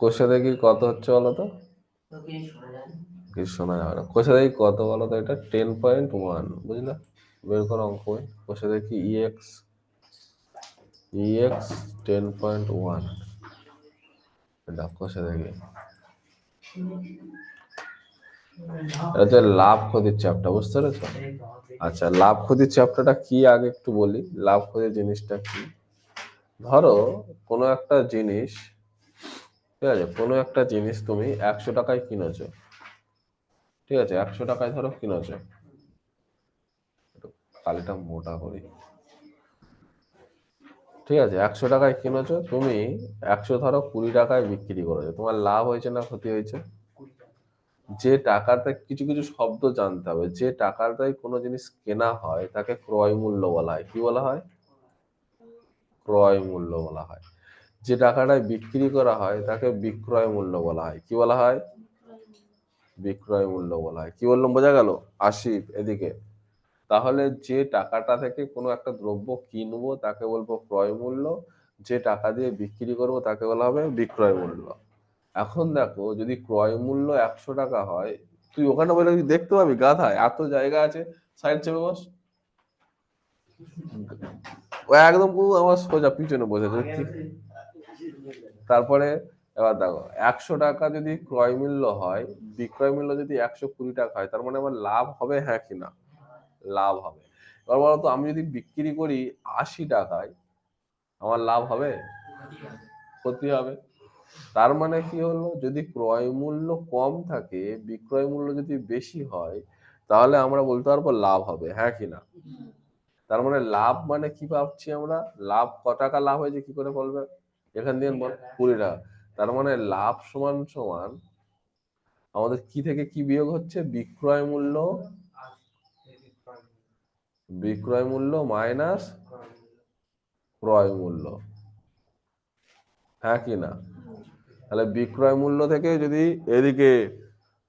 কোষে দেখি কত হচ্ছে বলো তো, কিছু শোনা যাবে না। কোষে দেখি কত বলো তো, এটা 10.1, বুঝলে? বের করো অঙ্ক বই। কোষে দেখি ইএক্স 10.1, এটা কোষে দেখি। এটা হচ্ছে লাভ ক্ষতির চ্যাপ্টার, বুঝতে পেরেছো? আচ্ছা, লাভ ক্ষতির চ্যাপ্টারটা কি আগে একটু বলি। লাভ ক্ষতির জিনিসটা কি? ধরো কোনো একটা জিনিস, ঠিক আছে, কোনো একটা জিনিস তুমি 100 টাকায় কিনেছো, ঠিক আছে, 100 টাকায় ধরো কিনেছো, কালিটা মোটা করি, ঠিক আছে, 100 টাকায় কিনেছো তুমি, 100 ধরো 20 টাকায় বিক্রি করেছো, তোমার লাভ হয়েছে না ক্ষতি হয়েছে? যে টাকাতে, কিছু কিছু শব্দ জানতে হবে, যে টাকাটাই কোনো জিনিস কেনা হয় তাকে ক্রয় মূল্য বলা হয়। কি বলা হয়? ক্রয় মূল্য বলা হয়। যে টাকাটায় বিক্রি করা হয় তাকে বিক্রয় মূল্য বলা হয়। কি বলা হয়? বিক্রয় মূল্য বলা হয়। কি বললাম, বোঝা গেল? আসিফ এদিকে। তাহলে যে টাকাটা থেকে কোনো একটা দ্রব্য কিনবো তাকে বলবো ক্রয় মূল্য, যে টাকা দিয়ে বিক্রি করবো তাকে বলা হবে বিক্রয় মূল্য। এখন দেখো, যদি ক্রয় মূল্য 100 টাকা হয়, তুই ওখানে বলে দেখতে পাবি গাধায় এত জায়গা আছে, সাইড চেপে বস। ও একদম পুরো আমার সোজা পিছনে বসেছে। তারপরে এবার দেখো, 100 টাকা যদি ক্রয় মূল্য হয়, বিক্রয় মূল্য যদি 120 টাকা হয়, তার মানে আমার লাভ হবে, হ্যাঁ কি না? লাভ হবে। এবার বলতো, আমি যদি বিক্রি করি 80 টাকায়, আমার লাভ হবে? ক্ষতি হবে। তার মানে কি হলো, যদি ক্রয় মূল্য কম থাকে, বিক্রয় মূল্য যদি বেশি হয়, তাহলে আমরা বলতে পারবো লাভ হবে, হ্যাঁ কি না? তার মানে লাভ মানে কি ভাবছি আমরা, লাভ ক টাকা লাভ হয়েছে কি করে বলবে? এখান দিয়ে বল 20 টাকা। তার মানে লাভ সমান সমান আমাদের কি থেকে কি বিয়োগ হচ্ছে, বিক্রয় মূল্য, বিক্রয় মূল্য মাইনাস ক্রয় মূল্য, হ্যাঁ কি না? তাহলে বিক্রয় মূল্য থেকে যদি এদিকে,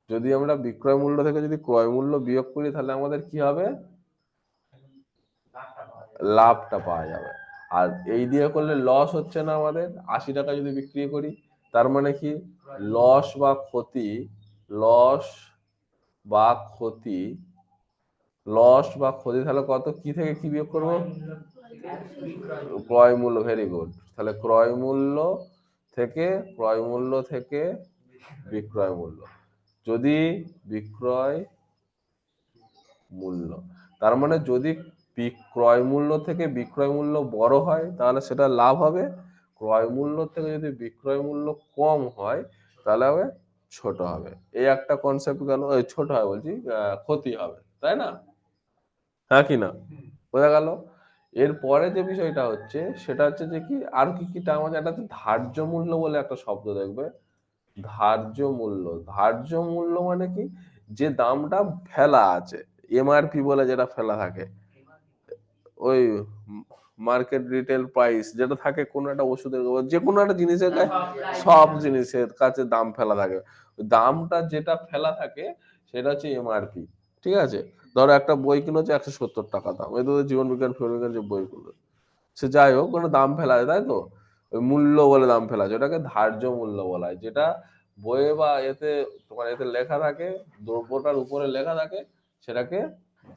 যদি আমরা বিক্রয় মূল্য থেকে যদি ক্রয় মূল্য বিয়োগ করি, তাহলে আমাদের কি হবে? লাভটা পাওয়া যাবে। আর এই দিয়ে করলে লস হচ্ছে না আমাদের, 80 টাকা যদি বিক্রি করি, তার মানে কি, লস বা ক্ষতি, লস বা ক্ষতি, লস বা ক্ষতি, তাহলে কত, কি থেকে কি বিয়োগ করবো? ক্রয় মূল্য, ভেরি গুড। তাহলে ক্রয় মূল্য থেকে, ক্রয় মূল্য থেকে বিক্রয় মূল্য, যদি বিক্রয় মূল্য, তার মানে যদি ক্রয় মূল্য থেকে বিক্রয় মূল্য বড় হয় তাহলে সেটা লাভ হবে, ক্রয় মূল্য থেকে যদি বিক্রয় মূল্য কম হয় তাহলে হবে ছোট হবে। এই একটা কনসেপ্ট গেল, ছোট হয় বলছি, ক্ষতি হবে, তাই না? হ্যাঁ কি না? বোঝা গেল? এরপরে যে বিষয়টা হচ্ছে সেটা হচ্ছে যে কি, আর কি কি টার্ম আছে, একটা হচ্ছে ধার্য মূল্য বলে একটা শব্দ দেখবে। ধার্য মূল্য, ধার্য মূল্য মানে কি, যে দামটা ফেলা আছে, এমআরপি বলে যেটা ফেলা থাকে, ওই মার্কেট রিটেল প্রাইস যেটা থাকে কোনো একটা ওষুধের, যে কোনো একটা জিনিসের কাছে, সব জিনিসের কাছে দাম ফেলা থাকে, দামটা যেটা ফেলা থাকে সেটা হচ্ছে এমআরপি। ঠিক আছে, ধরো একটা বই কিনেছে 170 টাকা দাম, এই তো জীবন বিজ্ঞান ফির বিজ্ঞান যে বইগুলো, সে যাই হোক, কোনো দাম ফেলা যায়, তাই তো? ওই মূল্য বলে দাম ফেলা যায়, ওটাকে ধার্য মূল্য বলা হয়। যেটা বইয়ে বা এতে, তোমার এতে লেখা থাকে, দ্রব্যটার উপরে লেখা থাকে, সেটাকে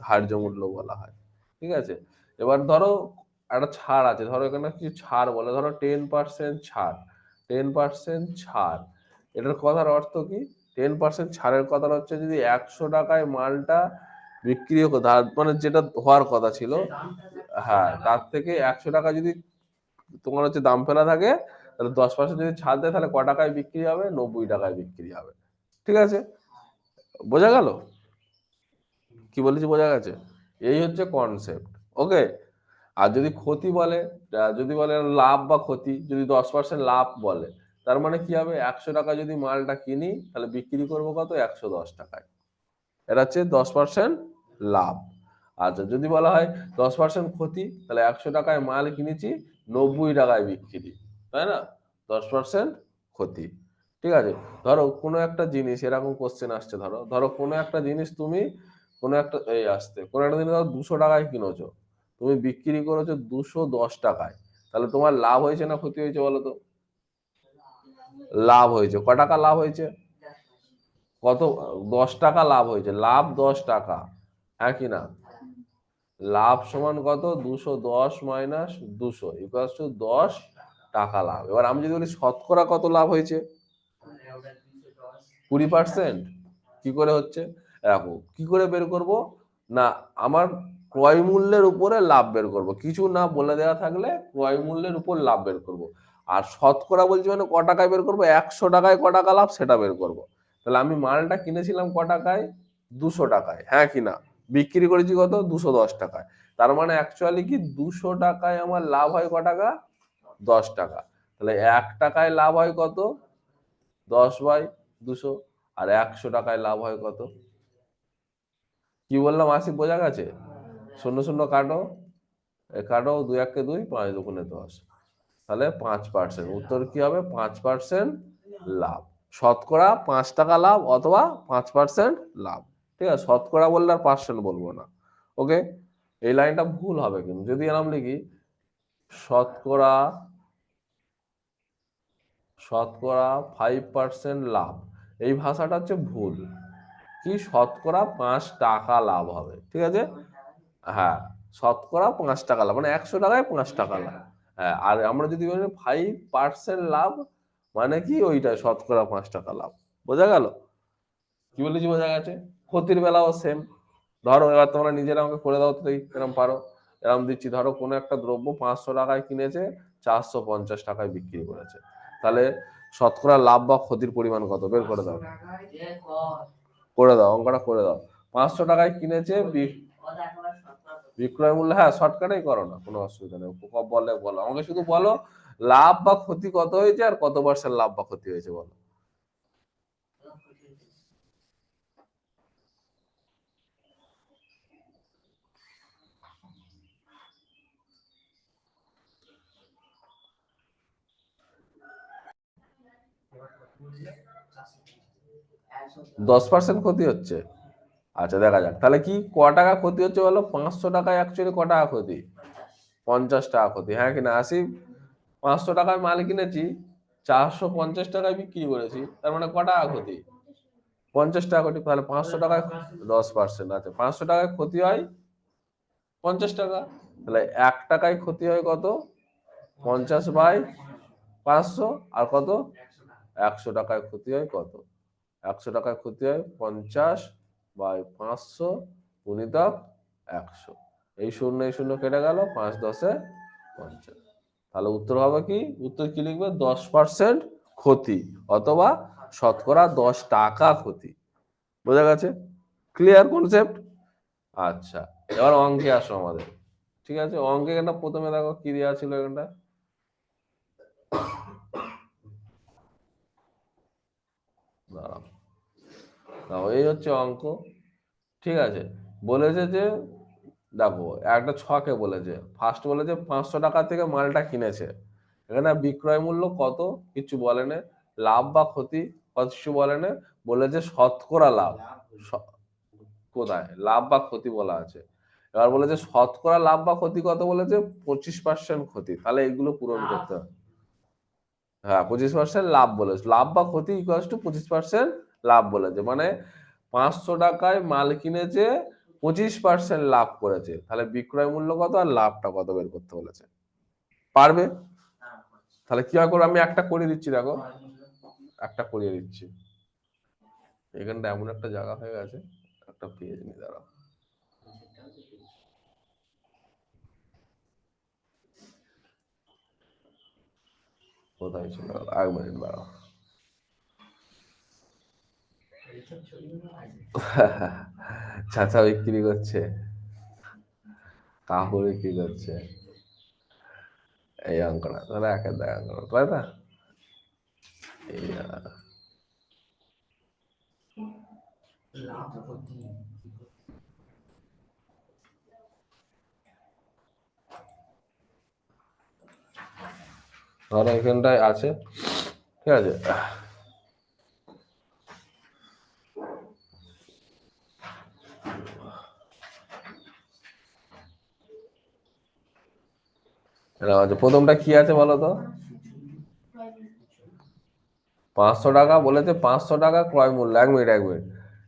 ধার্য মূল্য বলা হয়। ঠিক আছে, এবার ধরো একটা ছাড় আছে, ধরো এখানে কিছু ছাড় বলে, ধরো 10% ছাড়, 10% ছাড়, এটার কথার অর্থ কি? 10% ছাড়ের কথা হচ্ছে, যদি 100 টাকায় মালটা বিক্রি মানে যেটা হওয়ার কথা ছিল, হ্যাঁ, তার থেকে 100 টাকা যদি তোমার হচ্ছে দাম ফেলা থাকে, তাহলে 10% যদি ছাড় দেয়, তাহলে ক টাকায় বিক্রি হবে? 90 টাকায় বিক্রি হবে। ঠিক আছে, বোঝা গেল? কি বলেছি বোঝা গেছে? এই হচ্ছে কনসেপ্ট। ওকে। আর যদি ক্ষতি বলে, যদি বলে লাভ বা ক্ষতি, যদি 10% লাভ বলে, তার মানে কি হবে, 100 টাকা যদি মালটা কিনি তাহলে বিক্রি করবো কত, 110 টাকায়, এটা হচ্ছে 10% লাভ। আচ্ছা, যদি বলা হয় 10% ক্ষতি, তাহলে 100 টাকায় মাল কিনেছি, 90 টাকায় বিক্রি, তাই না? 10% ক্ষতি। ঠিক আছে, ধরো কোনো একটা জিনিস, এরকম কোশ্চেন আসছে, ধরো ধরো কোনো একটা জিনিস তুমি, কোনো একটা এই আসতে, কোনো একটা জিনিস ধরো 200 টাকায় কিনেছো, তুমি বিক্রি করেছো 210 টাকায়, তাহলে তোমার লাভ হয়েছে না ক্ষতি হয়েছে বলো তো? লাভ হয়েছে, ক টাকা লাভ হয়েছে, কত, 10 টাকা লাভ হয়েছে, লাভ 10 টাকা, হ্যাঁ কি না, লাভ সমান কত, 210 মাইনাস 200 ইকুয়ালস টু 10 টাকা লাভ। এবার আমি যদি বলি শতকরা কত লাভ হয়েছে, 20%। কি করে হচ্ছে, দেখো কি করে বের করব, না আমার ক্রয় মূল্যের উপরে লাভ বের করব, কিছু না বলে দেওয়া থাকলে ক্রয় মূল্যের উপর লাভ বের করব। আর শতকরা বলছি মানে ক টাকায় বের করব, 100 টাকায় ক টাকা লাভ সেটা বের করব। তাহলে আমি মালটা কিনেছিলাম ক টাকায়, 200 টাকায়, হ্যাঁ কি না, বিক্রি করেছি কত, 210 টাকায়। তার মানে অ্যাকচুয়ালি কি 200 টাকায় আমার লাভ হয় ক টাকা, 10 টাকা। তাহলে 1 টাকায় লাভ হয় কত, 10/200। আর 100 টাকায় লাভ হয় কত, কি বললাম আশিক, বোঝা গেছে, শূন্য শূন্য কাটো, কাটো, 2 1 2, 5 2 10, তাহলে 5%। উত্তর কি হবে, 5% লাভ। শতকরা 5 টাকা লাভ অথবা 5% লাভ। ঠিক আছে, শতকরা বললে আর পার্সেন্ট বলবো না। ওকে, এই লাইনটা ভুল হবে কিন্তু যদি এরকম লিখি, শতকরা শতকরা 5% লাভ, এই ভাষাটা হচ্ছে ভুল। কি, শতকরা 5 টাকা লাভ হবে, ঠিক আছে, হ্যাঁ, শতকরা 5 টাকা লাভ মানে 100 টাকায় 5 টাকা লাভ। হ্যাঁ, আর আমরা যদি বলি 5% লাভ, মানে কি ওইটা শতকরা 5 টাকা লাভ। বোঝা গেল, কি বলেছি বোঝা গেছে। ক্ষতির বেলাও সেম। ধরো এবার তোমরা নিজেরা আমাকে করে দাও তো, এরকম পারো, এরকম দিচ্ছি, ধরো কোনো একটা দ্রব্য 500 টাকায় কিনেছে, 450 টাকায় বিক্রি করেছে, তাহলে শতকরা লাভ বা ক্ষতির পরিমাণ কত বের করে দাও, করে দাও অঙ্কটা করে দাও। 500 টাকায় কিনেছে, বিক্রয় মূল্য, হ্যাঁ শর্টকাটেই করো না, কোনো অসুবিধা নেই, বলে বলো আমাকে, শুধু বলো লাভ বা ক্ষতি কত হয়েছে আর কত পার্সেন্ট লাভ বা ক্ষতি হয়েছে বলো। 10% ক্ষতি হচ্ছে, আচ্ছা দেখা যাক তাহলে কি ক টাকা ক্ষতি হচ্ছে বলো, 500 টাকায় অ্যাকচুয়ালি ক টাকা ক্ষতি, 50 টাকা ক্ষতি, হ্যাঁ কিনা আসি। 500 টাকায় মাল কিনেছি, 450 টাকায় বিক্রি করেছি, তার মানে ক টাকা ক্ষতি, 50 টাকা ক্ষতি। তাহলে 500 টাকায় 10%, আচ্ছা 500 টাকায় ক্ষতি হয় 50 টাকা, তাহলে 1 টাকায় ক্ষতি হয় কত, 50/500, আর কত, 100 টাকায় ক্ষতি হয় কত, 100 টাকায় ক্ষতি হয় 50/500 গুণিতক 100। এই শূন্য এই শূন্য কেটে গেল, 5 10 50। তাহলে উত্তর হবে কি, উত্তর কি লিখবে, 10% ক্ষতি অথবা শতকরা 10 টাকা ক্ষতি। বোঝা গেছে, ক্লিয়ার কনসেপ্ট। আচ্ছা, এবার অঙ্কে আসো আমাদের। ঠিক আছে, অঙ্কে এটা প্রথমে দেখো কি দেওয়া ছিল এখানটা, দাঁড়াও, এই হচ্ছে অঙ্ক। ঠিক আছে, বলেছে যে দেখো একটা ছকে বলেছে, ফার্স্ট বলেছে 500 টাকা থেকে মালটা কিনেছে, এখানে বিক্রয় মূল্য কত কিছু বলে না, লাভ বা ক্ষতি কত কিছু বলে না, বলেছে শতকরা লাভ, কোথায় লাভ বা ক্ষতি বলা আছে, এবার বলেছে শতকরা লাভ বা ক্ষতি কত বলেছে, 25% ক্ষতি, তাহলে এগুলো পূরণ করতে হবে। হ্যাঁ 25% লাভ বলেছে, লাভ বা ক্ষতি ইকুয়ালস টু 25% লাভ বলেছে, মানে 500 টাকায় মাল কিনেছে, 25% লাভ করেছে, তাহলে বিক্রয় মূল্য কত আর লাভটা কত বের করতে বলেছে। পারবে, তাহলে কি করবো, আমি একটা করে দিচ্ছি, দেখো একটা করিয়ে দিচ্ছি, এখানটা এমন একটা জায়গা হয়ে গেছে, একটা পেজ নি, দাঁড়াও, কোথায় ছিল, 1 মিনিট দাঁড়াও। চাচা বিক্রি করছে, কাপড় বিক্রি করছে, এই অঙ্কটা তাহলে একের দেখা করো, তাই না, এই ধরো এখানটায় আছে, ঠিক আছে, প্রথমটা কি আছে বলো তো, 500 টাকা বলেছে, 500 টাকা ক্রয় মূল্য। 1 মিনিট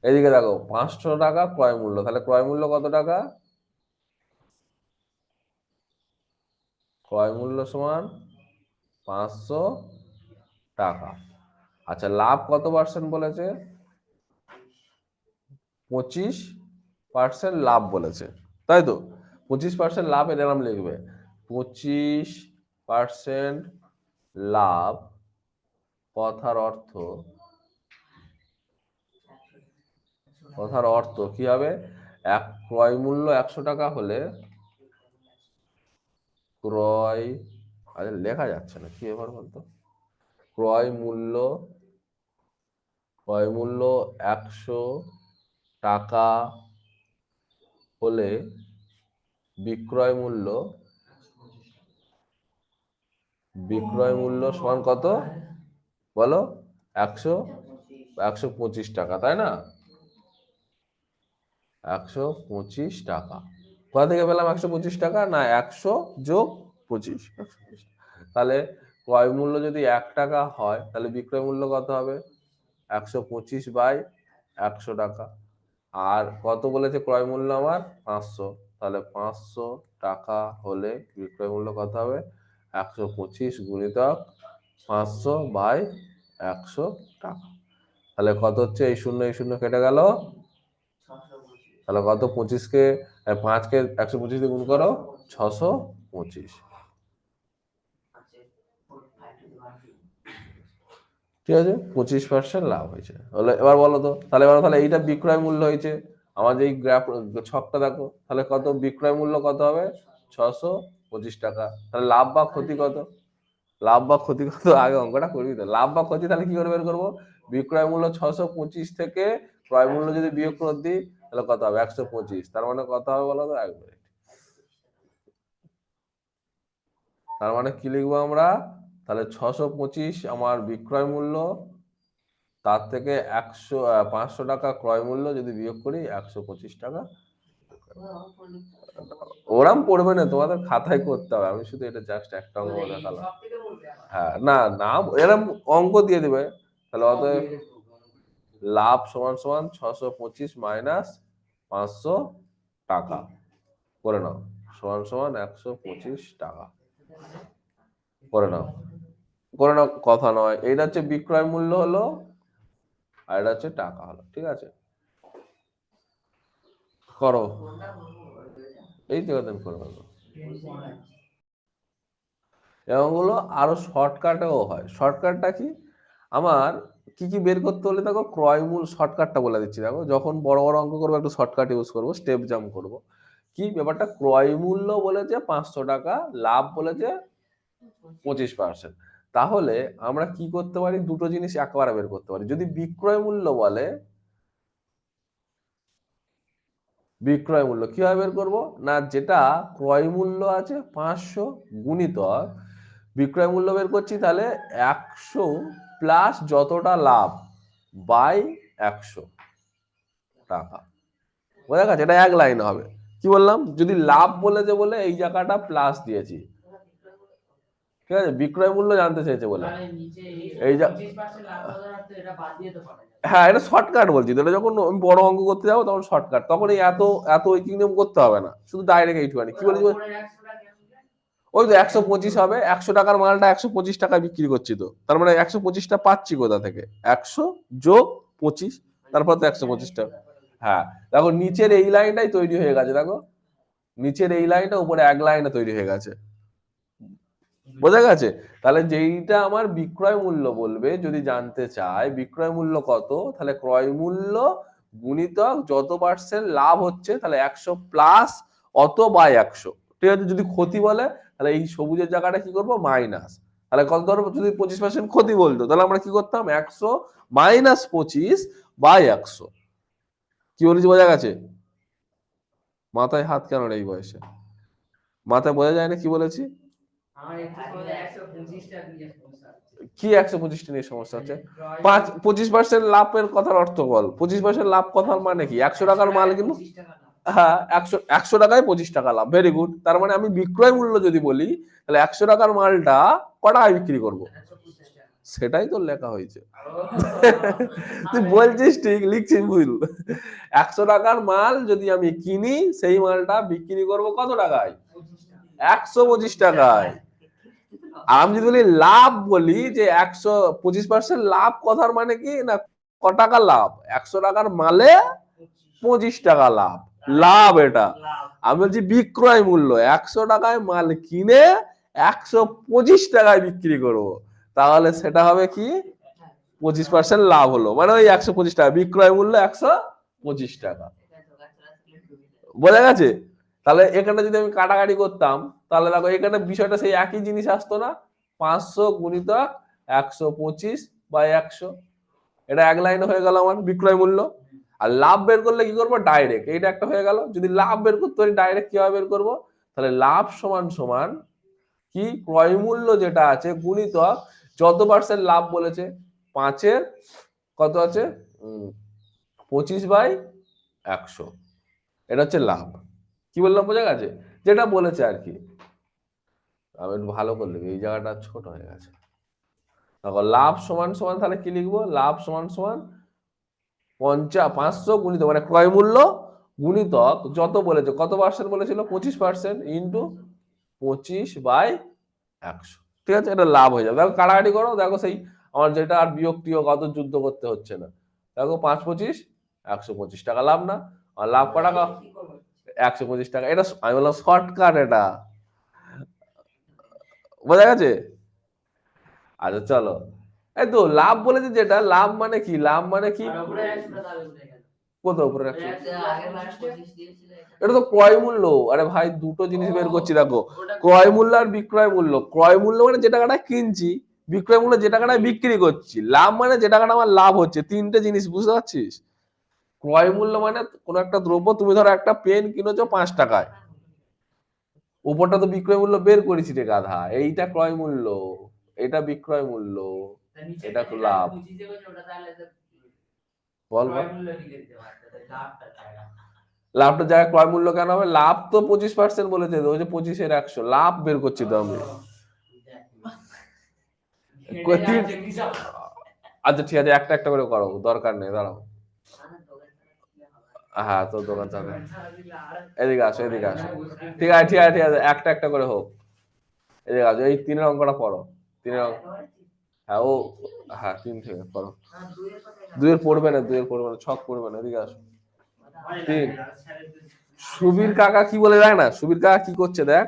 এদিকে দেখো, 500 টাকা ক্রয় মূল্য, তাহলে ক্রয় মূল্য কত টাকা? ক্রয় মূল্য সমান 500 টাকা। আচ্ছা, লাভ কত পার্সেন্ট বলেছে? 25% লাভ বলেছে, তাই তো? 25% লাভ এর নাম লিখবে, 25% লাভ। কথার অর্থ কি হবে? ক্রয় মূল্য 100 টাকা হলে ক্রয়, আরে লেখা যাচ্ছে না, কি ব্যাপার বলতো? ক্রয় মূল্য 100 টাকা হলে বিক্রয় মূল্য সমান কত বলো? 125 টাকা, তাই না? 125 টাকা। কোথা থেকে পেলাম 125 টাকা? না, 100 যোগ 25, 125। তাহলে ক্রয় মূল্য যদি 1 টাকা হয়, তাহলে বিক্রয় মূল্য কত হবে? 125/100 টাকা। আর কত বলেছে ক্রয় মূল্য আমার? 500। তাহলে 500 টাকা হলে বিক্রয় মূল্য কত হবে? 125 গুণিতক 500/100 টাকা। তাহলে কত হচ্ছে? এই শূন্য কেটে গেল, তাহলে কত? 25কে 5কে 125 দিয়ে গুণ করো, 625। ঠিক আছে, 25% লাভ হয়েছে। এবার বলো তো, তাহলে এইটা বিক্রয় মূল্য হয়েছে। আমার যে গ্রাফ ছকটা দেখো, তাহলে কত বিক্রয় মূল্য কত হবে? 625 টাকা। তাহলে লাভ বা ক্ষতি কত? লাভ বা ক্ষতি কত? আগে অঙ্কটা করবি তো। লাভ বা ক্ষতি তাহলে কি করে বের করবো? বিক্রয় মূল্য 625 থেকে ক্রয় মূল্য যদি বিয়োগ করে দিই, তাহলে কত হবে? 125। তার মানে কত হবে বলো তো? 1 মিনিট। তার মানে কি লিখবো আমরা? তাহলে 625 আমার বিক্রয় মূল্য, তার থেকে 500 টাকা ক্রয় মূল্য যদি বিয়োগ করি, 125 টাকা। ওরাম পড়বে না, তোমাদের খাতায় করতে হবে। আমি শুধু এটা জাস্ট একটা অঙ্ক দেখালাম। হ্যাঁ, না না, এরকম অঙ্ক দিয়ে দিবে। তাহলে অতএব লাভ সমান সমান 625 মাইনাস 500 টাকা করে নাও, সমান সমান 125 টাকা করে নাও। কথা নয়, এইটা হচ্ছে বিক্রয় মূল্য হলো, আর এটা হচ্ছে টাকা হলো। ঠিক আছে, করো। এই তো করে ফেলো। এগুলো আরো শর্টকাটেও হয়। শর্টকাটটা কি? আমার কি কি বের করতে হলে দেখো, ক্রয় মূল্য শর্টকাটটা বলে দিচ্ছি। দেখো, যখন বড় বড় অঙ্ক করবো একটু শর্টকাট ইউজ করবো, স্টেপ জাম্প করবো। কি ব্যাপারটা? ক্রয় মূল্য বলেছে 500 টাকা, লাভ বলেছে 25%। তাহলে আমরা কি করতে পারি? দুটো জিনিস একবারে বের করতে পারি। যদি বিক্রয় মূল্য বলে, বিক্রয় মূল্য কিভাবে বের করবো? না, যেটা ক্রয় মূল্য আছে 500 গুণিতক বিক্রয় মূল্য বের করছি, তাহলে 100 প্লাস যতটা লাভ বাই 100 টাকা। বোঝা গেছে? এটা এক লাইন হবে। কি বললাম? যদি লাভ বলেছে বলে এই জায়গাটা প্লাস দিয়েছি, ঠিক আছে? বিক্রয় মূল্য জানতে চাইছে বলে এই যা, হ্যাঁ, এটা শর্টকাট বলছি তো। এটা যখন আমি বড় অঙ্ক করতে যাবো তখন শর্টকাট, তখন এই এত এত নিয়ম করতে হবে না, শুধু ডাইরেক্ট এইটুখানি। কি বলছি? ওই তো 125 হবে, 100 টাকার মালটা 125 টাকা বিক্রি করছি, তো তার মানে 125টা পাচ্ছি কোথা থেকে? 100 যোগ 25, তারপর তো 125 টাকা। হ্যাঁ, দেখো নিচের এই লাইনটাই তৈরি হয়ে গেছে। দেখো, নিচের এই লাইনটা উপরে এক লাইনে তৈরি হয়ে গেছে। বোঝা গেছে? তাহলে যেইটা আমার বিক্রয় মূল্য বলবে, যদি জানতে চায় বিক্রয় মূল্য কত, তাহলে ক্রয় মূল্য গুণিতক যত পার্সেন্ট লাভ হচ্ছে, তাহলে 100 প্লাস অত বাই 100। ঠিক আছে? যদি ক্ষতি বলে, তাহলে এই সবুজের জায়গাটা কি করবো? মাইনাস। তাহলে কত? ধরো যদি 25% ক্ষতি বলতো, তাহলে আমরা কি করতাম? 100 মাইনাস 25/100। কি বলেছি? বোঝা গেছে? মাথায় হাত কেন এই বয়সে? মাথায় বোঝা যায় না কি বলেছি? কি 125টা নিয়ে সমস্যা হচ্ছে? 25% লাভের কথার অর্থ বল। 25% লাভ কথার মানে কি? 100 টাকার মাল কিন্তু, হ্যাঁ, 100 টাকায় 25 টাকা লাভ। Very good. তার মানে আমি বিক্রয় মূল্য যদি বলি, তাহলে 100 টাকার মালটা কটায় বিক্রি করব? সেটাই তো লেখা হয়েছে। তুই বলছিস ঠিক, লিখছিস ভুল। 100 টাকার মাল যদি আমি কিনি, সেই মালটা বিক্রি করব কত টাকায়? 125 টাকায়। আমি যদি বলি লাভ, বলি যে 125% লাভ, কথার মানে কি না, ক টাকা লাভ? 100 টাকার মালে 25 টাকা লাভ, লাভ এটা। আমি বলছি বিক্রয় মূল্য, 100 টাকায় মাল কিনে 125 টাকায় বিক্রি করব, তাহলে সেটা হবে কি 25% লাভ হলো, মানে ওই 125 টাকা, বিক্রয় মূল্য 125 টাকা। বোঝা গেছে? তাহলে এখানে যদি আমি কাটাকাটি করতাম, তাহলে দেখো এখানে বিষয়টা সেই একই জিনিস আসতো না, 500 গুণিতক 125/100, এটা এক লাইনে হয়ে গেল আমার বিক্রয় মূল্য। আর লাভ বের করলে কি করবো? ডাইরেক্ট এইটা একটা হয়ে গেল। যদি লাভ বের করতে পারি ডাইরেক্ট কিভাবে বের করবো? তাহলে লাভ সমান সমান কি, ক্রয় মূল্য যেটা আছে গুণিতক যত পার্সেন্ট লাভ বলেছে, 5-এর কত আছে 25/100, এটা হচ্ছে লাভ। কি বললাম, বোঝা গেছে? যেটা বলেছে আর কি। আমি একটু ভালো করে লিখি, এই জায়গাটা ছোট হয়ে গেছে। দেখো লাভ সমান সমান তাহলে কি লিখবো? লাভ সমান সমান 500 গুণিত মানে ক্রয় মূল্য গুণিতক যত বলেছে, কত পার্সেন্ট বলেছিল? 25% ইন্টু 25/100। ঠিক আছে, এটা লাভ হয়ে যাবে। দেখো কাটাকাটি করো, দেখো সেই আমার যেটা আর বিয়োগ অত যুদ্ধ করতে হচ্ছে না। দেখো 5-25 125 টাকা লাভ না? আর লাভ ক টাকা? 125 টাকা। এটা আমি বললাম শর্টকাট, এটা বোঝা গেছে? আচ্ছা চলো, এই তো লাভ বলেছে, যেটা লাভ মানে কি, লাভ মানে কি, কত উপরে 100? এটা তো ক্রয় মূল্য। আরে ভাই দুটো জিনিস বের করছি, দেখো ক্রয় মূল্য আর বিক্রয় মূল্য। ক্রয় মূল্য মানে যে টাকাটা কিনছি, বিক্রয় মূল্য যে টাকাটা বিক্রি করছি, লাভ মানে যে টাকাটা আমার লাভ হচ্ছে। তিনটে জিনিস, বুঝতে পারছিস? ক্রয় মূল্য মানে কোন একটা দ্রব্য, তুমি ধরো একটা পেন কিনেছো 5 টাকায়, উপরটা তো বিক্রয় মূল্য বের করেছি রে গাধা, এইটা ক্রয় মূল্য, এটা বিক্রয় মূল্য, এটা লাভ। বল বল। লাভটা জায়গায় ক্রয় মূল্য কেন হবে? লাভ তো 25% বলেছে, ওই যে 25-এর 100 লাভ বের করছি তো আমি। আচ্ছা ঠিক আছে, একটা একটা করে করো, দরকার নেই, দাঁড়াও। হ্যাঁ তোর দোকান চাঁদে, এদিকে আসো, এদিকে আসো। ঠিক আছে ঠিক আছে ঠিক আছে, একটা একটা করে হোক। এদিকে আসো, এই 3-এর অঙ্কটা পড়ো। 3-এর অঙ্ক, হ্যাঁ ও, হ্যাঁ 3 থেকে পড়ো। 2-এর পড়বে না, 2-এর পড়বে না, ছক পড়বে না, এদিকে আসো। 3, সুবীর কাকা কি বলে দেখ না, সুবীর কাকা কি করছে দেখ।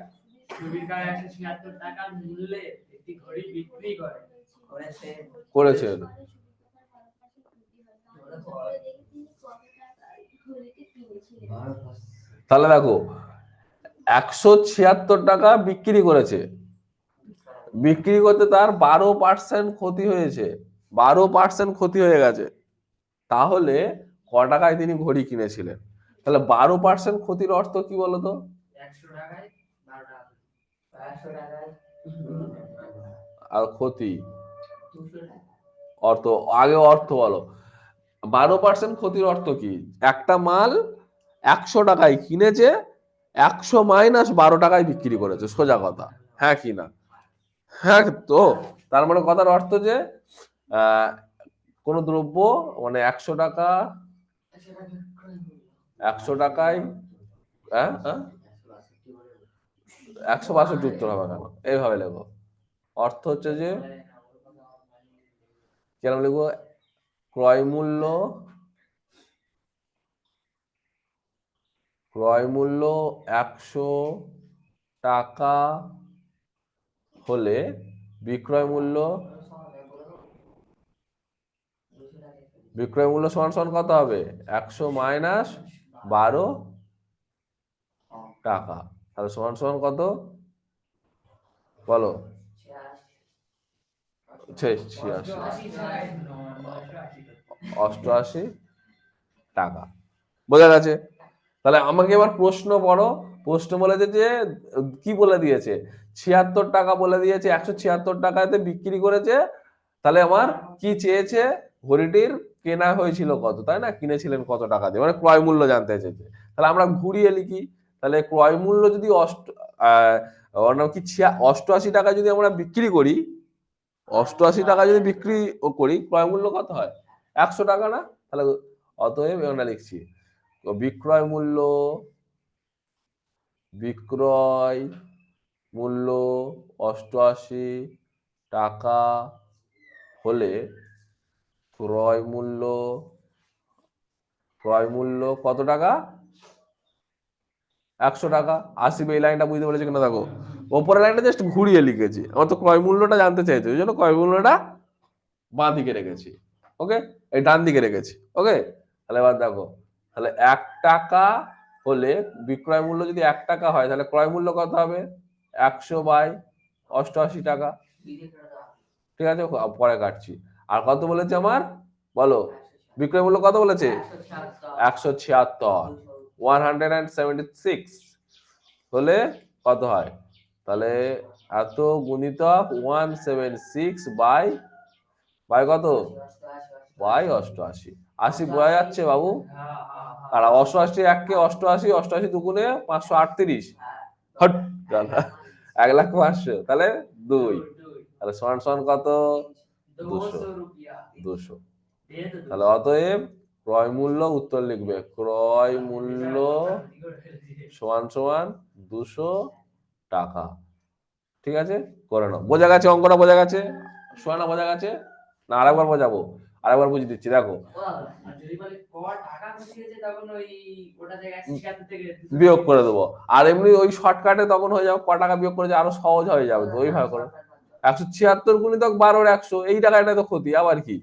সুবীর কাকা 176 টাকা মূল্যে একটি ঘড়ি বিক্রি করেছে। তাহলে দেখো 176 টাকা বিক্রি করেছে, বিক্রি করতে তার 12% ক্ষতি হয়েছে, 12% ক্ষতি হয়ে গেছে। তাহলে ক টাকায় তিনি ঘড়ি কিনেছিলেন? তাহলে 12% ক্ষতির অর্থ কি বলতো? 100 টাকায় 12 টাকা, 100 টাকায় আর ক্ষতি অর্থ, আগে অর্থ বলো। 12% ক্ষতির অর্থ কি? একটা মাল 100 টাকায় কিনেছে, 100 মাইনাস 12 টাকায় বিক্রি করেছে, সোজা কথা। হ্যাঁ কি না? হ্যাঁ তো তার মানে কথার অর্থ যে আহ কোন দ্রব্য মানে 100 টাকা, 100 টাকায়, হ্যাঁ 162 উত্তর হবে কেন? এইভাবে লেখো। অর্থ হচ্ছে যে কেন লিখবো? ক্রয় মূল্য, ক্রয় মূল্য 100 টাকা হলে বিক্রয় মূল্য, বিক্রয় মূল্য সমান সমান কত হবে? 100 মাইনাস 12 টাকা, তাহলে সমান সমান কত বলো? 88 টাকা। বোঝা গেছে? তাহলে আমাকে এবার প্রশ্ন পড়ো। প্রশ্ন বলেছে যে কি বলে দিয়েছে? 76 টাকা বলে দিয়েছে, 176 টাকাতে বিক্রি করেছে। তাহলে আমার কি চেয়েছে? ঘড়িটির কেনা হয়েছিল কত, তাই না? কিনেছিলেন কত টাকা দিয়ে, মানে ক্রয় মূল্য জানতে চেয়েছে। তাহলে আমরা ঘুরিয়ে লিখি। তাহলে ক্রয় মূল্য যদি 88 টাকা যদি আমরা বিক্রি করি, 88 টাকা যদি বিক্রি করি, ক্রয় মূল্য কত হয়? 100 টাকা না? তাহলে অতএব আমরা লিখছি বিক্রয় মূল্য বিক্রয় মূল্য 88 টাকা হলে ক্রয় মূল্য কত টাকা? 100 টাকা। আসিফ এই লাইনটা বুঝতে পেরেছে কিনা দেখো, ওপরের লাইনটা জাস্ট ঘুরিয়ে লিখেছি, আমার তো ক্রয় মূল্যটা জানতে চাইছে, ওই জন্য ক্রয় মূল্যটা বাঁ দিকে রেখেছি, ওকে, এই ডান দিকে রেখেছি, ওকে। তাহলে এবার দেখো, তাহলে 1 টাকা হলে বিক্রয় মূল্য যদি 1 টাকা হয়, তাহলে ক্রয় মূল্য কত হবে? 100/88 টাকা। ঠিক আছে, পরে কাটছি। আর কত বলেছে আমার, বলো, বিক্রয় মূল্য কত বলেছে? 176, 176 হলে কত হয়? তাহলে এত গুণিতক 176 বাই কত? বাই 88। 80 বোঝা যাচ্ছে বাবু? আর 88 1 কে 88, 88 দুগুণে 538, হট গেল 1,05,000, তাহলে 2, তাহলে সমান সমান কত? 200। তাহলে অতএব ক্রয় মূল্য, উত্তর লিখবে ক্রয় মূল্য সমান সমান 200 টাকা। ঠিক আছে, করে নাও। বোঝা গেছে? অঙ্কটা বোঝা গেছে? সোয়ানা বোঝা গেছে না? আরেকবার বোঝাবো, আরেকবার বুঝিয়ে দিচ্ছি, দেখো। বিয়োগ করে দেবো, আর এমনি ওই শর্টকাটে তখন হয়ে যাবে, ক টাকা বিয়োগ করে আরো সহজ হয়ে যাবে, তো ওইভাবে করো। 176 গুণিতক 12 100, এই টাকাটা তো ক্ষতি, আবার কি?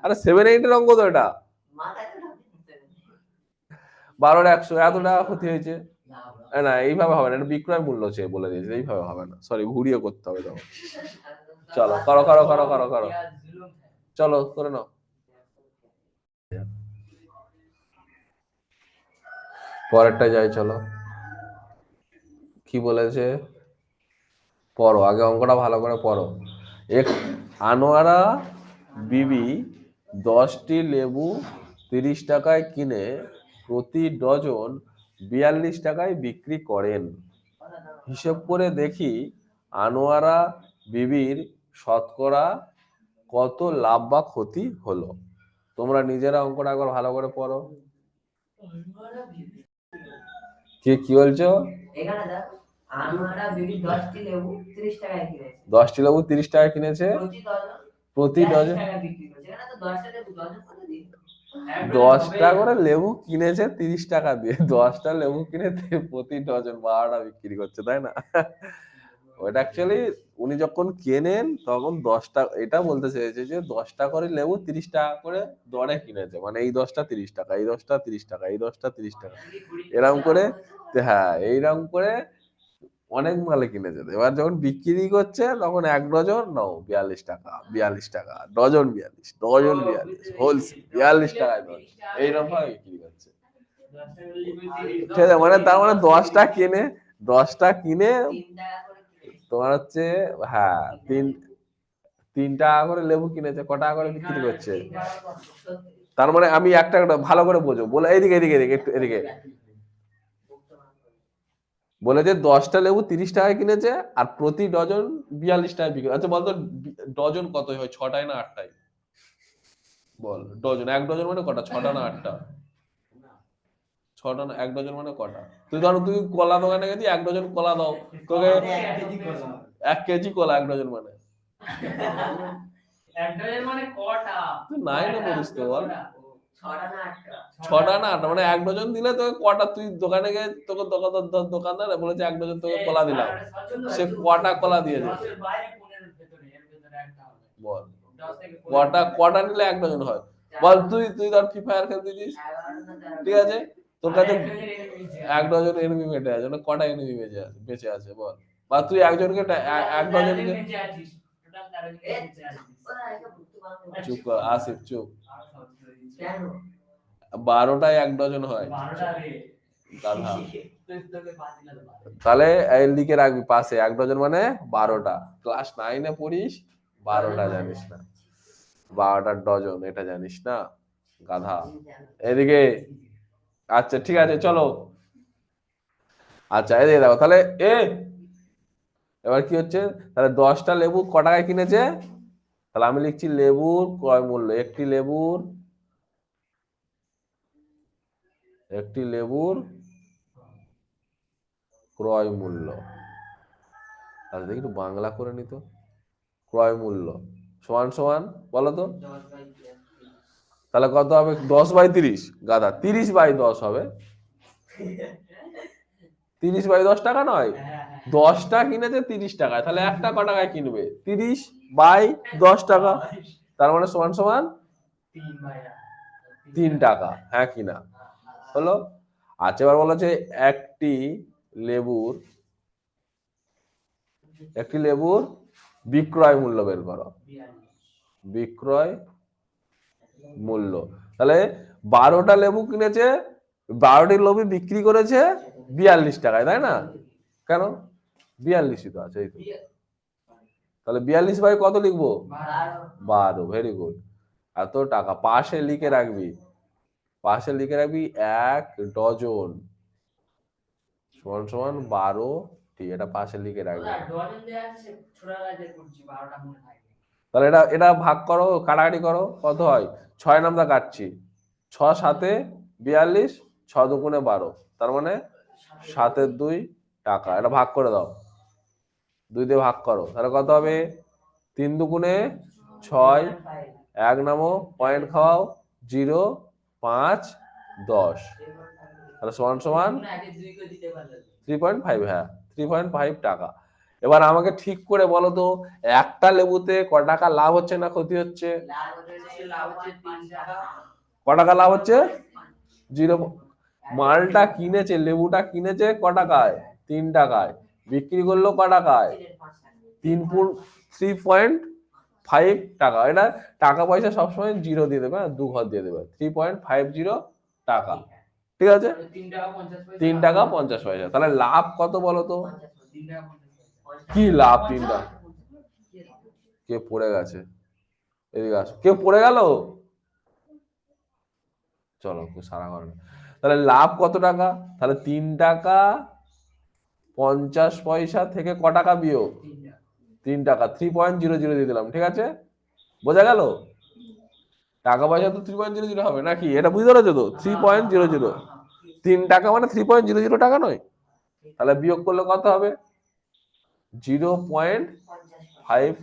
আরে 7-8 এর অঙ্ক তো এটা। 12 100, এত টাকা ক্ষতি হয়েছে না, এইভাবে হবে না, এটা বিক্রয় মূল্য চেয়ে বলে দিয়েছে, এইভাবে হবে না, সরি, ঘুরিয়ে করতে হবে তখন। চলো করো করো করো করো করো, চলো করে নাও। পরেরটা যাই, চলো। কি বলেছে পড়ো, আগে অঙ্কটা ভালো করে পড়ো। আনোয়ারা বিবি 10টি লেবু 30 টাকায় কিনে প্রতি ডজন 42 টাকায় বিক্রি করেন। হিসেব করে দেখি আনোয়ারা বিবির শতকরা কত লাভ বা ক্ষতি হলো। তোমরা নিজেরা অঙ্কটা একবার ভালো করে পড়ো। কি বলছো? দশটি লেবু 30 টাকায় কিনেছে, প্রতি ডজন 10টা করে লেবু কিনেছে 30 টাকা দিয়ে, 10টা লেবু কিনে প্রতি ডজন 12টা বিক্রি করছে, তাই না? ওটা অ্যাকচুয়ালি উনি যখন কেনেন তখন 10টা, এটা বলতে চেয়েছে যে 10টা করে লেবু 30 টাকা করে দরে কিনেছে, মানে এই 10টা 30 টাকা, এই 10টা 30 টাকা, এই 10টা 30 টাকা, এরকম করে। হ্যাঁ, এইরকম করে অনেক মালে কিনেছে। এবার যখন বিক্রি করছে তখন 1 ডজন নাও 42 টাকা, 42 টাকা ডজন, 42 ডজন, 42 হোলসেল 42 টাকায় ডজন, এইরকম ভাবে বিক্রি করছে। ঠিক আছে, মানে তার মানে 10টা কিনে তোমার হচ্ছে, হ্যাঁ, 3 টাকা করে লেবু কিনেছে, ক টাকা করে বিক্রি করছে? তার মানে আমি একটা ভালো করে বোঝো, বলে এদিকে এদিকে এদিকে একটু এদিকে বলে যে 10টা লেবু 30 টাকায় কিনেছে আর প্রতি ডজন 42 টাকায় বিক্রি। আচ্ছা বলতো, ডজন কত হয়, 6টায় না 8টায়? বল, ডজন, 1 ডজন মানে কটা, 6টা না 8টা? 6টা না, 1 ডজন মানে কটা? তুই ধর, তুই কলা দোকানে গেছিস, 1 ডজন কলা দাও তোকে, 1 কেজি কলা 1 ডজন মানে 1 ডজন মানে কটা? তুই নাই না বলিস তো, বল 6টা না 8টা, মানে 1 ডজন দিলে তোকে কটা? তুই দোকানে গিয়ে তোকে দোকানদার বলেছে 1 ডজন তোকে কলা দিলাম, সে কটা কলা দিয়েছে বল? কটা নিলে 1 ডজন হয়? বল, তুই ধর ফ্রি ফায়ার খেলতে দিস, ঠিক আছে, তোর কাছে 1 ডজন এনিমি বেঁচে আছে, মানে কটা এনিমি বেঁচে আছে বল? বা তুই একজনকে 1 ডজনকে, চুপ কর আসিফ, চুপ। 12টায় 1 ডজন হয় দাদা। তাহলে এই লিখে রাখবি পাশে, 1 ডজন মানে 12টা। ক্লাস 9-এ পড়িস, 12টা জানিস না, 12টার ডজন এটা জানিস না, গাধা। এদিকে, আচ্ছা ঠিক আছে চলো। আচ্ছা এদিকে দেখো তাহলে, এবার কি হচ্ছে, তাহলে 10টা লেবু ক টাকায় কিনেছে, তাহলে আমি লিখছি লেবুর ক্রয় মূল্য, একটি লেবুর ক্রয় মূল্য। তাহলে দেখি একটু বাংলা করে নিত, ক্রয় মূল্য সমান সমান বলো তো, তাহলে কত হবে, 10/30, গাদা 30/10 হবে, 30/10 টাকা নয়, 10টা কিনেছে 30 টাকায়, তাহলে একটা ক টাকায় কিনবে, 30/10 টাকা, তার মানে সমান সমান 3 টাকা, হ্যাঁ কিনা হলো। আচ্ছা এবার বলা হচ্ছে লেবুর একটি লেবুর বিক্রয় মূল্য বের করো, বিক্রয় মূল্য। তাহলে 12টা লেবু কিনেছে, 12টি লেবু বিক্রি করেছে 42 টাকায়, তাই না? কেন, 42ই তো আছে, এই তো। তাহলে 42 কত লিখবো, 12, ভেরি গুড। এত টাকা পাশে লিখে রাখবি, পাশে লিখে রাখবি 1 ডজন সমান সমান 12টি, এটা পাশে লিখে রাখবি। তাহলে এটা ভাগ করো, কাটাকাটি করো, কত হয়, 6 নামটা কাটছি, 6 7 42, 6 দুগুণে 12, তার মানে 7/2 টাকা। এটা ভাগ করে দাও, 2 দিয়ে ভাগ করো, তাহলে কত হবে, 3 দুগুণে 6, 1 নামো, পয়েন্ট খাওয়াও, 0 5 10, তাহলে সমান সমান 3.5, হ্যাঁ 3.5 টাকা। এবার আমাকে ঠিক করে বলো তো, একটা লেবুতে ক টাকা লাভ হচ্ছে না ক্ষতি হচ্ছে, ক টাকা লাভ হচ্ছে, 0। মালটা কিনেছে, লেবুটা কিনেছে ক টাকায়, 3 টাকায়, বিক্রি করলো ক টাকায়, 3.5 টাকা। এটা টাকা পয়সা সবসময় 0 দিয়ে দেবে, 2 ঘর দিয়ে দেবে, 3.50 টাকা, ঠিক আছে, 3 টাকা 50 পয়সা। তাহলে লাভ কত বলো তো, কি লাভ, 3টা, কে পড়ে গেছে, এদিকে আসো, কেউ পড়ে গেল, চলো সারা ঘর। তাহলে লাভ কত টাকা, তাহলে 3 টাকা 50 পয়সা থেকে ক টাকা বিয়োগ, 3 টাকা, 3.00 দিয়ে দিলাম, ঠিক আছে, বোঝা গেল। টাকা পয়সা তো 3.00 হবে নাকি, এটা বুঝতে পারছো তো, 3.00, 3 টাকা মানে 3.00 টাকা নয়, তাহলে বিয়োগ করলে কত হবে, 0.5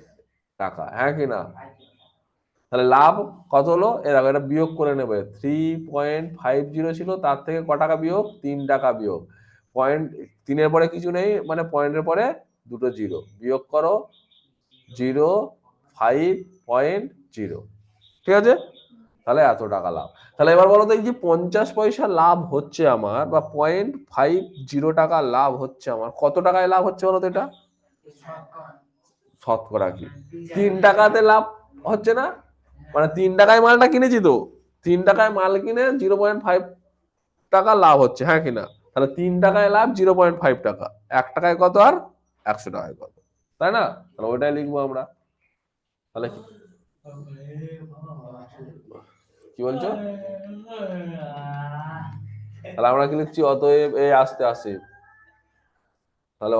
টাকা, হ্যাঁ কি না। তাহলে লাভ কত হলো, এরকম এটা বিয়োগ করে নেবে, 3.50 ছিল, তার থেকে ক টাকা বিয়োগ, 3 টাকা বিয়োগ, পয়েন্ট 3-এর পরে কিছু নেই, মানে পয়েন্টের পরে দুটো 0, বিয়োগ করো 0.5, ঠিক আছে, তাহলে এত টাকা লাভ। তাহলে এবার বলো তো, এই যে 50 পয়সা লাভ হচ্ছে আমার, বা 0.50 টাকা লাভ হচ্ছে আমার, কত টাকায় লাভ হচ্ছে বলো তো, এটা শতকরা কি, 3 টাকাতে লাভ হচ্ছে না, মানে 3 টাকায় মালটা কিনেছি তো, 3 টাকায় মাল কিনে 0.5 টাকা লাভ হচ্ছে, হ্যাঁ কিনা। তাহলে 3 টাকায় লাভ 0.5 টাকা, 1 টাকায় কত, আর 100 টাকায় কত, তাই না। তাহলে ওইটাই লিখবো আমরা। তাহলে কি বলছো, তাহলে আমরা কি লিখছি, অতএব, এই আস্তে আস্তে, তাহলে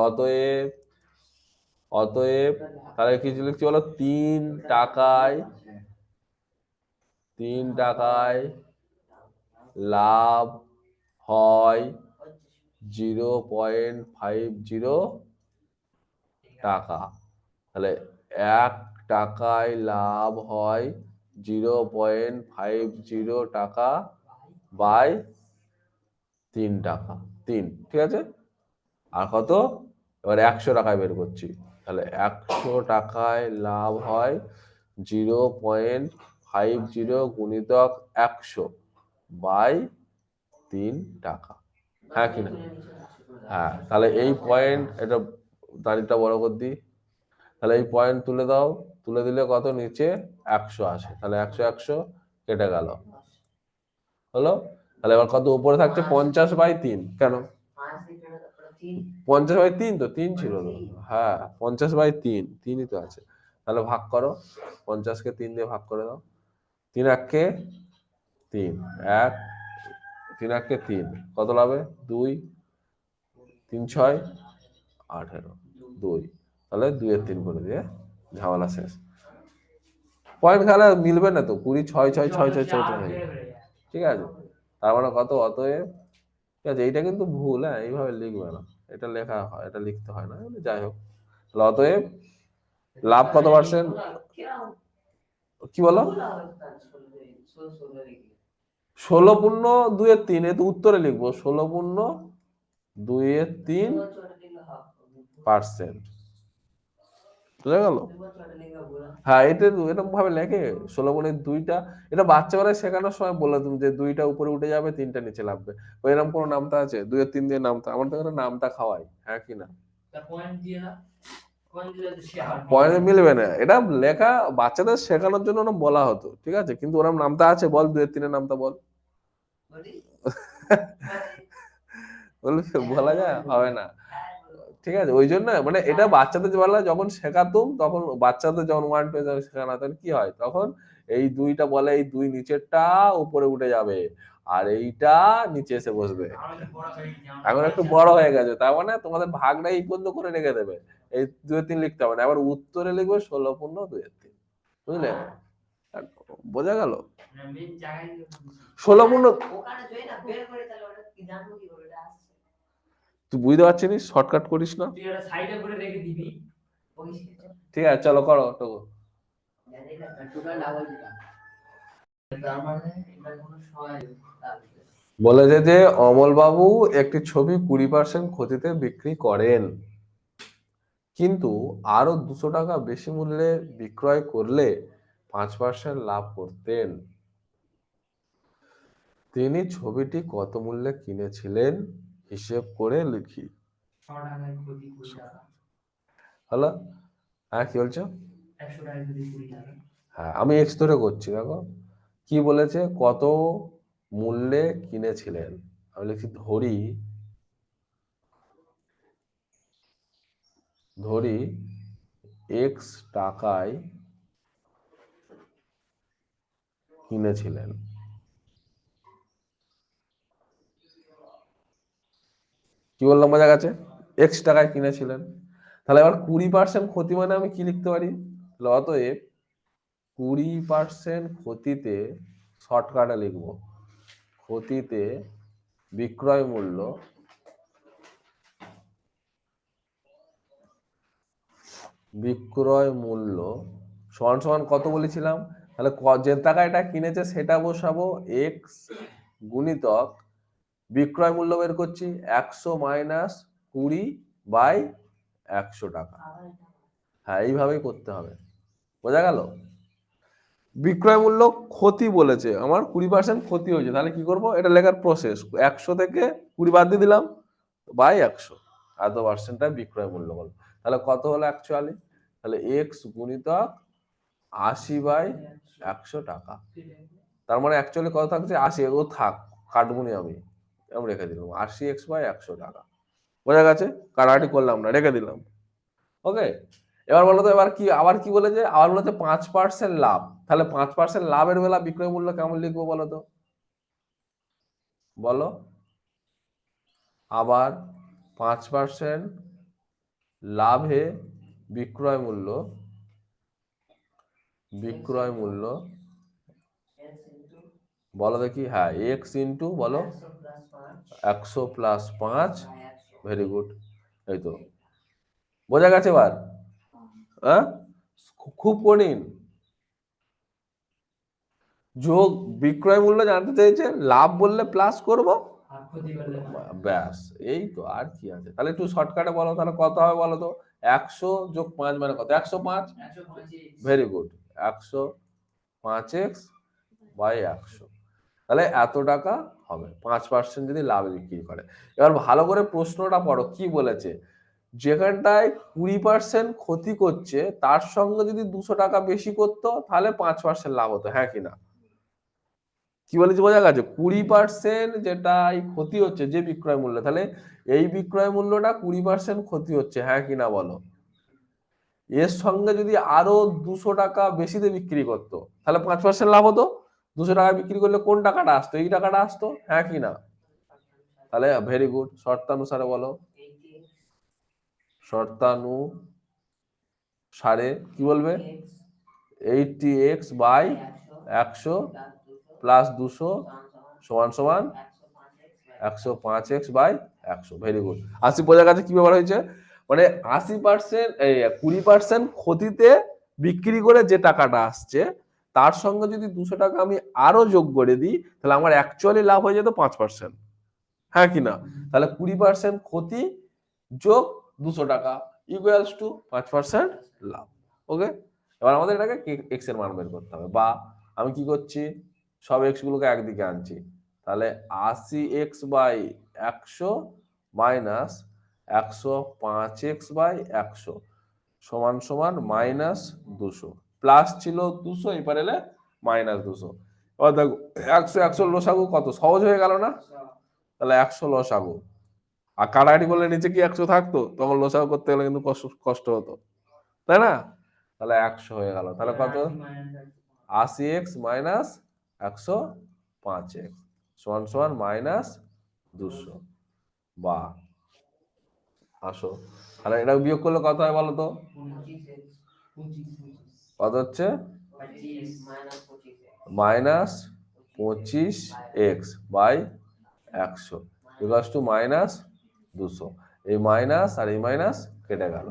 অতএব তাহলে কি লিখছি বলো, 3 টাকায় লাভ হয় 0.50 টাকা, তাহলে 1 টাকায় লাভ হয় 0.50 টাকা বাই 3 টাকা, 3, ঠিক আছে। আর কত, এবার 100 টাকায় বের করছি, তাহলে 100 টাকায় লাভ হয় 0.50 গুণিতক 100 বাই 3 টাকা, হ্যাঁ কিনা। হ্যাঁ, তাহলে এই পয়েন্ট, এটা দাঁড়িটা বড় করে দিই, তাহলে এই পয়েন্ট তুলে দাও, তুলে দিলে কত, নিচে 100 আসে, তাহলে 100 কেটে গেল, হলো। তাহলে এবার কত উপরে থাকছে, 50/3, কেন 50/3, তো 3 ছিল তো, হ্যাঁ 50/3, 3ই তো আছে। তাহলে ভাগ করো, 50কে 3 দিয়ে ভাগ করে দাও, 3 1-কে 3, 1 3 1-কে 3, কত লাভে, 2, 3 6 18, 2, তাহলে 2/3 করে দিয়ে ঝামেলা শেষ। পয়েন্ট খেলা মিলবে না তো, 20 6 6 6 6 6 6, ঠিক আছে। তার মানে কত? অতএব, ঠিক আছে, এইটা কিন্তু ভুল, হ্যাঁ, এইভাবে লিখবে না, এটা লেখা হয়, এটা লিখতে হয় না, যাই হোক। অতএব লাভ কত পার্সেন্ট? কি বলো? 16/2/3, এ তো উত্তরে লিখবো 16/2/3%। বুঝা গেল? হ্যাঁ, এটা এরকম ভাবে লেখে 16/2টা। এটা বাচ্চাবেলায় শেখানোর সময় বলে তুমি যে 2টা উপরে উঠে যাবে, 3টা নিচে নামবে। এরকম কোনো নামতা আছে? 2/3 দিয়ে নামতা, আমার তো এখানে নামতা খাওয়াই, হ্যাঁ কি না? পয়েন্ট মিলবে না, এটা লেখা বাচ্চাদের শেখানোর জন্য ওরা বলা হতো, ঠিক আছে, কিন্তু ওরকম নামতা আছে? বল 2/3 নামতা বল। বলা যায়? হবে না, ঠিক আছে। ওই জন্য মানে এটা বাচ্চাদের বেলা যখন শেখাতুম, তখন বাচ্চাদের যখন 1 2 শেখানো, তখন কি হয়, তখন এই 2টা বলে এই 2 নিচেরটা উপরে উঠে যাবে, আর এইটা নিচে এসে বসবে। এখন একটু বড় হয়ে গেছে, তার মানে তোমাদের ভাগটা এই পর্যন্ত করে রেখে দেবে, এই 2/3 লিখতে হবে না, আবার উত্তরে লিখবে 16/2/3। বুঝলে? বোঝা গেল? 16 তুই বুঝতে পারছিস, শর্টকাট করিস না, ঠিক আছে, চলো করো তো। বলেছে যে অমলবাবু একটি ছবি 20% ক্ষতিতে বিক্রি করেন, কিন্তু আরো 200 টাকা বেশি মূল্যে বিক্রয় করলে 5% লাভ করতেন। তিনি ছবিটি কত মূল্যে কিনেছিলেন হিসেব করে লিখি। হলো? হ্যাঁ, কি বলছো? হ্যাঁ, আমি এক্স ধরে করছি, দেখো কি বলেছে, কত মূল্যে কিনেছিলেন। আমি লিখছি ধরি এক্স টাকায় কিনেছিলেন। কি বললাম, বোঝা গেছে? এক্স টাকায় কিনেছিলেন। তাহলে এবার 20% ক্ষতি মানে আমি কি লিখতে পারি? অতএব 20% ক্ষতিতে, শর্টকাটে লিখবো, ক্ষতিতে বিক্রয় মূল্য সমান সমান কত বলেছিলাম? তাহলে যে টাকা এটা কিনেছে সেটা বসাবো এক্স গুণিতক বিক্রয় মূল্য বের করছি 100 মাইনাস 20/100 টাকা। হ্যাঁ, এইভাবেই করতে হবে। বোঝা গেল? বিক্রয় মূল্য ক্ষতি বলেছে আমার, 20% ক্ষতি হয়েছে, তাহলে কি করব? এটা লেখার প্রসেস, 100 থেকে 20 বাদ দিয়ে দিলাম, বাই 100, এত পার্সেন্টটা বিক্রয় মূল্য বল। তাহলে কত হলো অ্যাকচুয়ালি? তাহলে এক্স গুণিতক 80/100 টাকা। তার মানে অ্যাকচুয়ালি কত থাকছে? 80, ও থাক, কাটবুনি আমি রেখে দিলাম 80x/100 টাকা। বোঝা গেছে? কাটাকাটি করলাম না, রেখে দিলাম। ওকে, এবার বলো তো, এবার কি আবার কি বলেছে? আবার বলেছে 5% লাভ। তাহলে 5% লাভের বেলা বিক্রয় মূল্য কেমন লিখবো বলো তো? বলো। আবার 5% লাভে বিক্রয় মূল্য বলো দেখি। হ্যাঁ, এক্স ইন্টু বলো 100 প্লাস 5। ভেরি গুড, এই তো বোঝা গেছে এবার? হ্যাঁ, খুব কঠিন। যোগ বিক্রয় মূল্য জানতে চাইছে, লাভ বললে প্লাস করব, ব্যাস, এই তো, আর কি আছে? তাহলে একটু শর্টকাটে বলো, তাহলে কত হবে বলো তো? 100 যোগ 5 মানে কত? 105। ভেরি গুড, 105x/100, তাহলে এত টাকা হবে 5% যদি লাভে বিক্রি করে। এবার ভালো করে প্রশ্নটা পড়ো, কি বলেছে? যেখানটায় 20% ক্ষতি করছে, তার সঙ্গে যদি 200 টাকা বেশি করতো, তাহলে 5% লাভ হতো, হ্যাঁ কিনা? কি বলেছি বোঝা গেছে? 20% যেটা এই ক্ষতি হচ্ছে যে বিক্রয় মূল্য, তাহলে এই বিক্রয় মূল্যটা 20% ক্ষতি হচ্ছে, হ্যাঁ কিনা বলো? এর সঙ্গে যদি আরো 200 টাকা বেশিতে বিক্রি করতো, তাহলে 5% লাভ হতো। 200 টাকা বিক্রি করলে কোন টাকাটা আসতো? এই টাকাটা আসতো, হ্যাঁ কিনা? তাহলে ভেরি গুড, শর্তানুসারে বলো, শর্তানুসারে সাড়ে কি বলবে 80x বাই 100 প্লাস 200 সমান সমান 105x বাই 100। Very good. 80 বোঝা গেছে কি ব্যাপার হয়েছে, মানে 80% 20% ক্ষতিতে বিক্রি করে যে টাকাটা আসছে তার সঙ্গে যদি 200 টাকা আমি আরো যোগ করে দিই তাহলে আমার অ্যাকচুয়ালি লাভ হয়ে যেত 5%। হ্যাঁ কি না? তাহলে 20% ক্ষতি যোগ 200 টাকা ইকুয়ালস টু 5% লাভ। ওকে, এবার আমাদের এটাকে এক্স এর মান বের করতে হবে, বা আমি কি করছি সব এক্স গুলোকে একদিকে আনছি, তাহলে 80x by 100 minus 105x by 100 সমান সমান মাইনাস 200, প্লাস ছিল 200 এবার এলে মাইনাস 200। এবার দেখো 100 লসাগু কত, সহজ হয়ে গেল না? তাহলে 100 লসাগু, আর কাটাকাটি করলে নিচে কি 100 থাকতো, তখন লসাগু করতে গেলে কিন্তু কষ্ট হতো, তাই না? তাহলে 100 হয়ে গেল, তাহলে কত 80x মাইনাস 105x সমান সমান মাইনাস 200, বা আসো তাহলে এটা বিয়োগ করলে কত হয় বলো তো, কত হচ্ছে minus 25x by 100 equals to minus 200। এই মাইনাস আর এই মাইনাস কেটে গেল।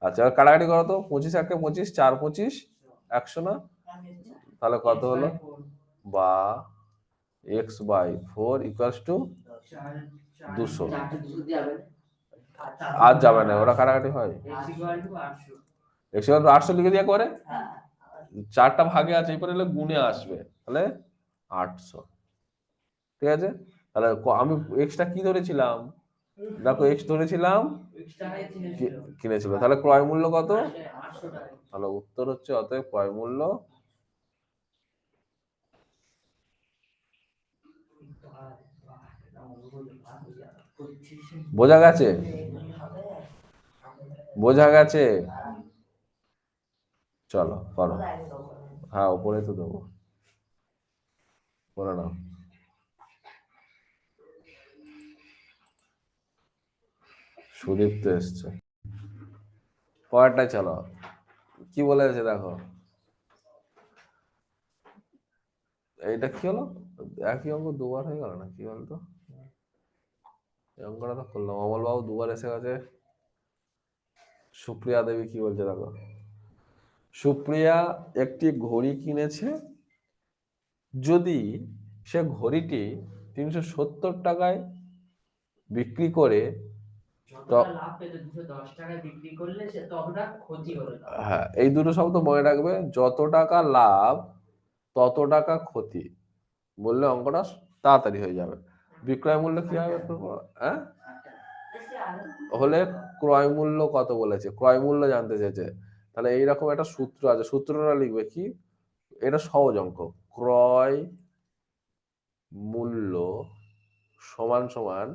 আচ্ছা এবার কাটাকাটি করো তো, 25 একে 25, 4 25 100 না, তাহলে কত হলো, বা x বাই 4 ইকুয়ালস টু 200। আর যাবে না, ওরা কাটাকাটি হয়, x ইকুয়াল টু 800 লিখে দিয়ে করে 4টা ভাগে আছে এরপরে এলে গুণে আসবে, তাহলে 800। ঠিক আছে, তাহলে আমি এক্সটা কি ধরেছিলাম, দেখো এক্স ধরেছিলাম কিনেছিল, তাহলে ক্রয় মূল্য কত, তাহলে উত্তর হচ্ছে অতএব ক্রয় মূল্য বোঝা গেছে, বোঝা গেছে। চলো করো, হ্যাঁ উপরে তো দেবো, করে নাও। সুদীপ্ত এসছে, পরেরটা চলো কি বলেছে দেখো, এইটা কি হলো, একই অঙ্ক দুবার হয়ে গেল না, কি বলতো এই অঙ্কটা তো করলাম, অমল বাবু দুবার এসে গেছে। সুপ্রিয়া দেবী কি বলছে দেখো, সুপ্রিয়া একটি ঘড়ি কিনেছে, যদি সে ঘড়িটি 370 টাকায় বিক্রি করে, হ্যাঁ এই দুটো শব্দ মনে রাখবে, যত টাকা লাভ তত টাকা ক্ষতি বললে অঙ্কটা তাড়াতাড়ি হয়ে যাবে। বিক্রয় মূল্য কি হবে, হ্যাঁ হলে ক্রয় মূল্য কত বলেছে, ক্রয় মূল্য জানতে চেয়েছে, তাহলে এইরকম একটা সূত্র আছে, সূত্রটা লিখবে কি, এটা সহজ অঙ্ক, ক্রয় মূল্য সমান সমান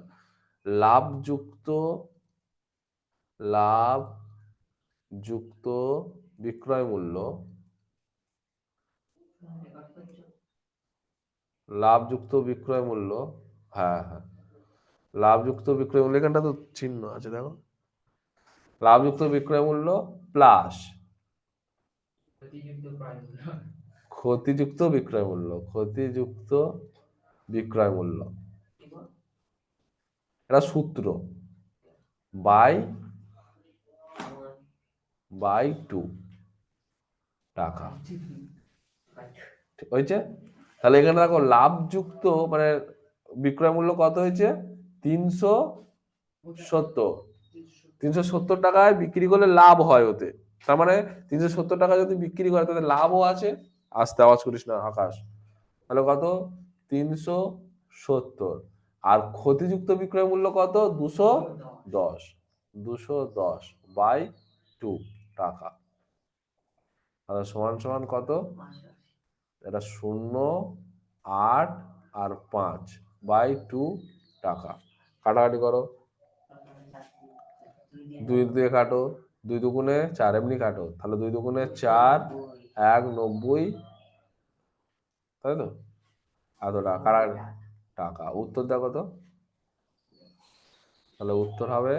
লাভ যুক্ত বিক্রয় মূল্য, লাভ যুক্ত বিক্রয় মূল্য, হ্যাঁ হ্যাঁ লাভ যুক্ত বিক্রয় মূল্য, এখানটা তো চিহ্ন আছে দেখো, লাভ যুক্ত বিক্রয় মূল্য প্লাস ক্ষতিযুক্ত বিক্রয় মূল্য, ক্ষতিযুক্ত বিক্রয় মূল্য, এটা সূত্র, বাই 2 টাকা হয়েছে। তাহলে এখানে দেখো লাভ যুক্ত মানে বিক্রয় মূল্য কত হয়েছে 370, 370 টাকায় বিক্রি করলে লাভ হয় ওতে, তার মানে 370 টাকা যদি বিক্রি করে তাহলে লাভও আছে, আস্তে আওয়াজ করিস না আকাশ, তাহলে কত 370, আর ক্ষতিযুক্ত বিক্রয় মূল্য কত 210, 210 বাই 2 টাকা, তাহলে সমান সমান কত, এটা 0.8 আর 5 বাই 2 টাকা, কাটাকাটি করো, 2 দিয়ে কাটো, 2 দুগুণে 4 এমনি কাটো, তাহলে 2 দুগুণে 4, 1 90, তাই তো এত টাকা, টাকা উত্তর দেখো তো, তাহলে উত্তর হবে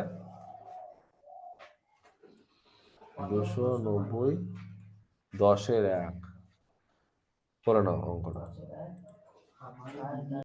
290 10-এর 1 করে নাও অঙ্কটা।